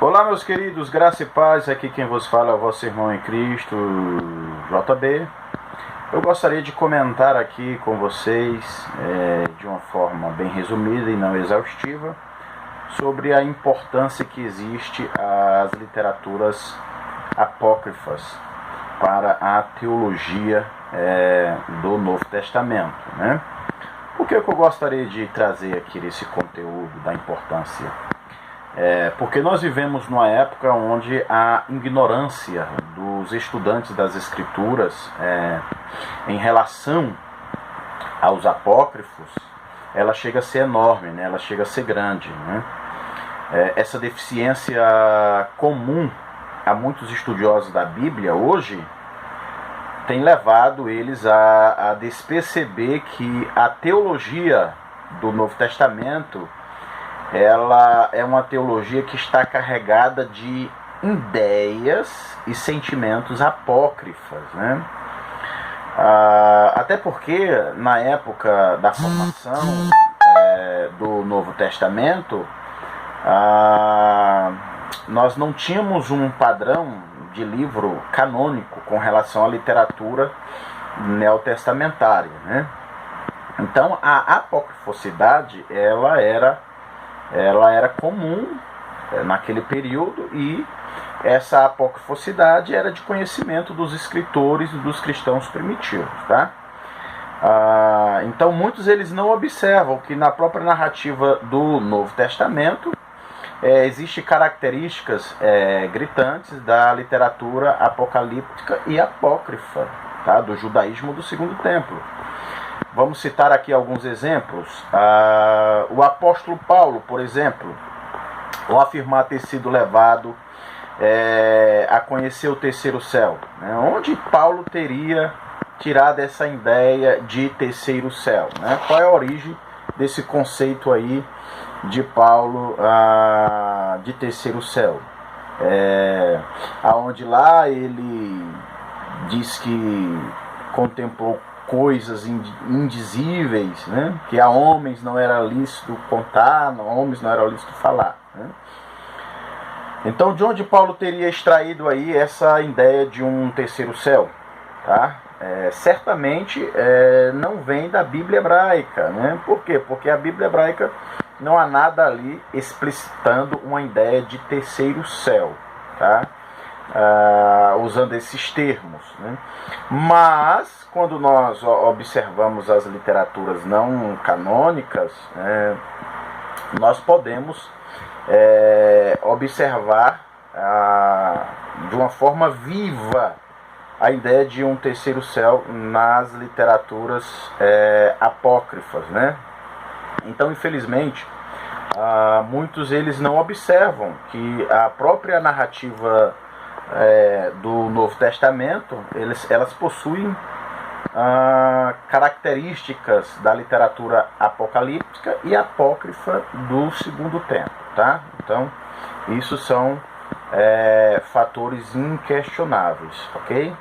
Olá, meus queridos, graça e paz. Aqui quem vos fala é o vosso irmão em Cristo, JB. Eu gostaria de comentar aqui com vocês, de uma forma bem resumida e não exaustiva, sobre a importância que existe às literaturas apócrifas para a teologia do Novo Testamento, né? Por que eu gostaria de trazer aqui esse conteúdo da importância? Porque nós vivemos numa época onde a ignorância dos estudantes das Escrituras em relação aos apócrifos, ela chega a ser enorme, né? Ela chega a ser grande, né? Essa deficiência comum a muitos estudiosos da Bíblia hoje tem levado eles a desperceber que a teologia do Novo Testamento ela é uma teologia que está carregada de ideias e sentimentos apócrifas, né? Até porque na época da formação do Novo Testamento, nós não tínhamos um padrão de livro canônico com relação à literatura neotestamentária, né? Então a apocrifosidade ela era comum naquele período, e essa apocrifosidade era de conhecimento dos escritores e dos cristãos primitivos, tá? Então muitos eles não observam que na própria narrativa do Novo Testamento existem características gritantes da literatura apocalíptica e apócrifa, tá? Do judaísmo do Segundo Templo. Vamos citar aqui alguns exemplos. O apóstolo Paulo, por exemplo, ao afirmar ter sido levado a conhecer o terceiro céu, né? Onde Paulo teria tirado essa ideia de terceiro céu, né? Qual é a origem desse conceito aí de Paulo de terceiro céu? Aonde lá ele diz que contemplou coisas indizíveis, né? Que a homens não era lícito contar, a homens não era lícito falar, né? Então, de onde Paulo teria extraído aí essa ideia de um terceiro céu? Tá? Certamente não vem da Bíblia hebraica, né? Por quê? Porque a Bíblia hebraica não há nada ali explicitando uma ideia de terceiro céu, tá? Usando esses termos, né? Mas quando nós observamos as literaturas não canônicas, nós podemos observar de uma forma viva a ideia de um terceiro céu nas literaturas apócrifas, né? Então, infelizmente, muitos eles não observam que a própria narrativa do Novo Testamento, elas possuem características da literatura apocalíptica e apócrifa do Segundo Tempo, tá? Então, isso são fatores inquestionáveis, ok?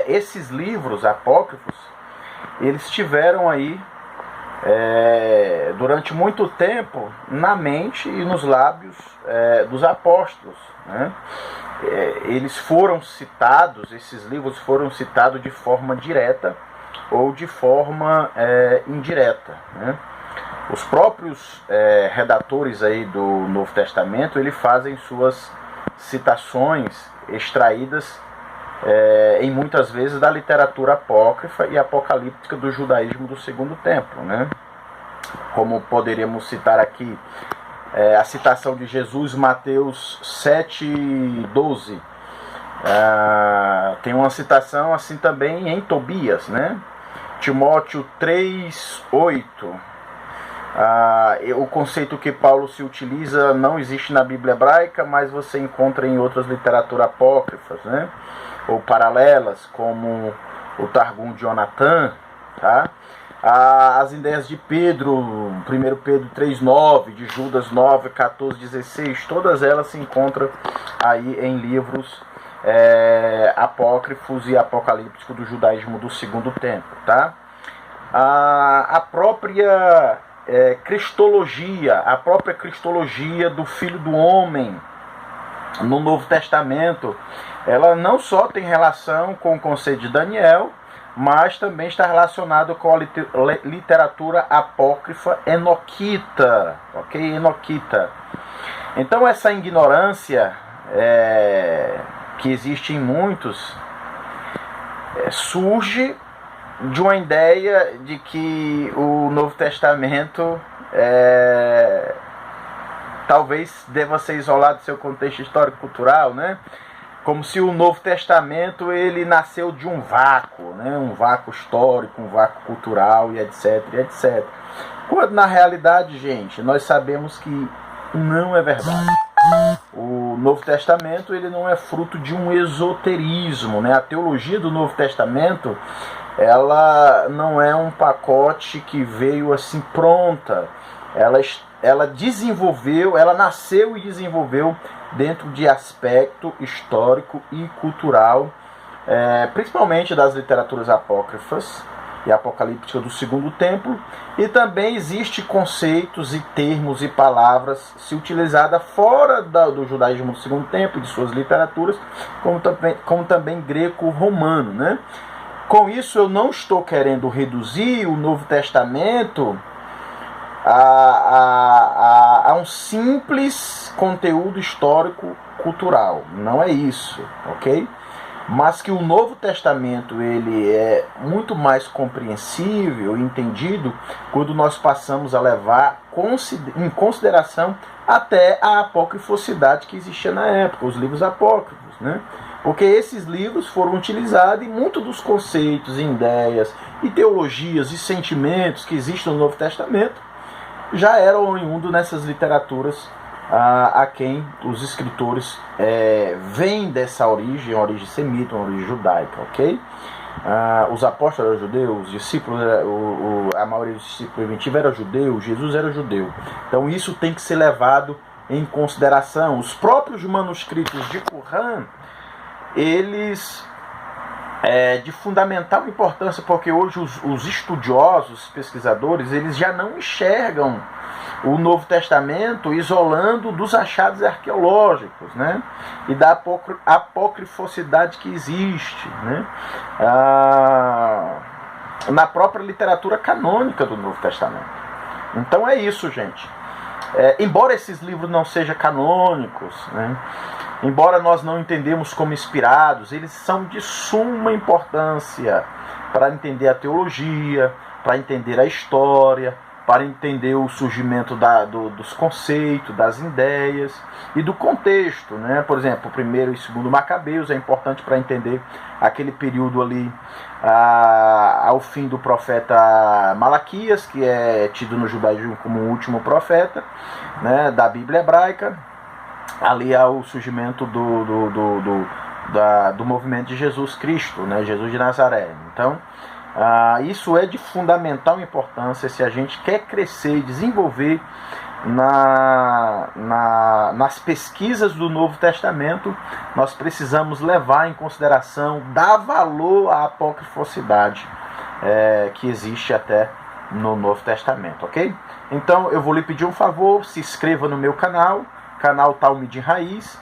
Esses livros apócrifos, eles tiveram aí durante muito tempo na mente e nos lábios dos apóstolos, né? Eles foram citados, esses livros foram citados de forma direta ou de forma indireta, né? Os próprios redatores aí do Novo Testamento, eles fazem suas citações extraídas em muitas vezes da literatura apócrifa e apocalíptica do judaísmo do Segundo Templo, né? Como poderíamos citar aqui a citação de Jesus, Mateus 7:12. Tem uma citação assim também em Tobias, né? Timóteo 3:8. O conceito que Paulo se utiliza não existe na Bíblia hebraica, mas você encontra em outras literaturas apócrifas, né? Ou paralelas, como o Targum de Jonatã, tá? As ideias de Pedro, 1 Pedro 3:9, de Judas 9:14-16, todas elas se encontram aí em livros apócrifos e apocalípticos do judaísmo do Segundo Tempo, tá? A própria cristologia do Filho do Homem, no Novo Testamento, ela não só tem relação com o conceito de Daniel, mas também está relacionado com a literatura apócrifa enoquita, ok? Enoquita. Então essa ignorância que existe em muitos surge de uma ideia de que o Novo Testamento talvez deva ser isolado do seu contexto histórico-cultural, né? Como se o Novo Testamento ele nasceu de um vácuo, né? Um vácuo histórico, um vácuo cultural e etc, etc. Quando na realidade, gente, nós sabemos que não é verdade. O Novo Testamento ele não é fruto de um esoterismo, né? A teologia do Novo Testamento ela não é um pacote que veio assim pronta. Ela desenvolveu, ela nasceu e desenvolveu dentro de aspecto histórico e cultural, principalmente das literaturas apócrifas e apocalíptica do Segundo Templo, e também existe conceitos e termos e palavras se utilizada fora do judaísmo do Segundo Templo e de suas literaturas, como também greco-romano, né? Com isso eu não estou querendo reduzir o Novo Testamento a um simples conteúdo histórico-cultural. Não é isso, ok? Mas que o Novo Testamento ele é muito mais compreensível e entendido quando nós passamos a levar em consideração até a apocrifosidade que existia na época, os livros apócrifos, né? Porque esses livros foram utilizados e muitos dos conceitos, ideias, e teologias e sentimentos que existem no Novo Testamento já eram oriundos nessas literaturas a quem os escritores vêm dessa origem semita, uma origem judaica, ok? Os apóstolos eram judeus, os discípulos, a maioria dos discípulos primitivos eram judeus, Jesus era judeu. Então isso tem que ser levado em consideração. Os próprios manuscritos de Qumran, eles de fundamental importância, porque hoje os estudiosos, os pesquisadores, eles já não enxergam o Novo Testamento isolando dos achados arqueológicos, né? E da apocrifosidade que existe, né? Na própria literatura canônica do Novo Testamento. Então é isso, gente. Embora esses livros não sejam canônicos, né? Embora nós não entendemos como inspirados, eles são de suma importância para entender a teologia, para entender a história, para entender o surgimento dos conceitos, das ideias e do contexto, né? Por exemplo, o primeiro e segundo Macabeus é importante para entender aquele período ali ao fim do profeta Malaquias, que é tido no judaísmo como o último profeta, né, da Bíblia hebraica, ali ao surgimento do movimento de Jesus Cristo, né, Jesus de Nazaré. Então, isso é de fundamental importância se a gente quer crescer e desenvolver nas pesquisas do Novo Testamento. Nós precisamos levar em consideração, dar valor à apocrifosidade que existe até no Novo Testamento, ok? Então eu vou lhe pedir um favor, se inscreva no meu canal Talmud Raiz,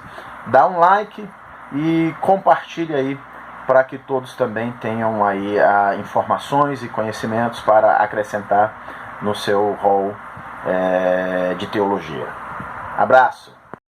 dá um like e compartilhe aí para que todos também tenham aí informações e conhecimentos para acrescentar no seu rol de teologia. Abraço!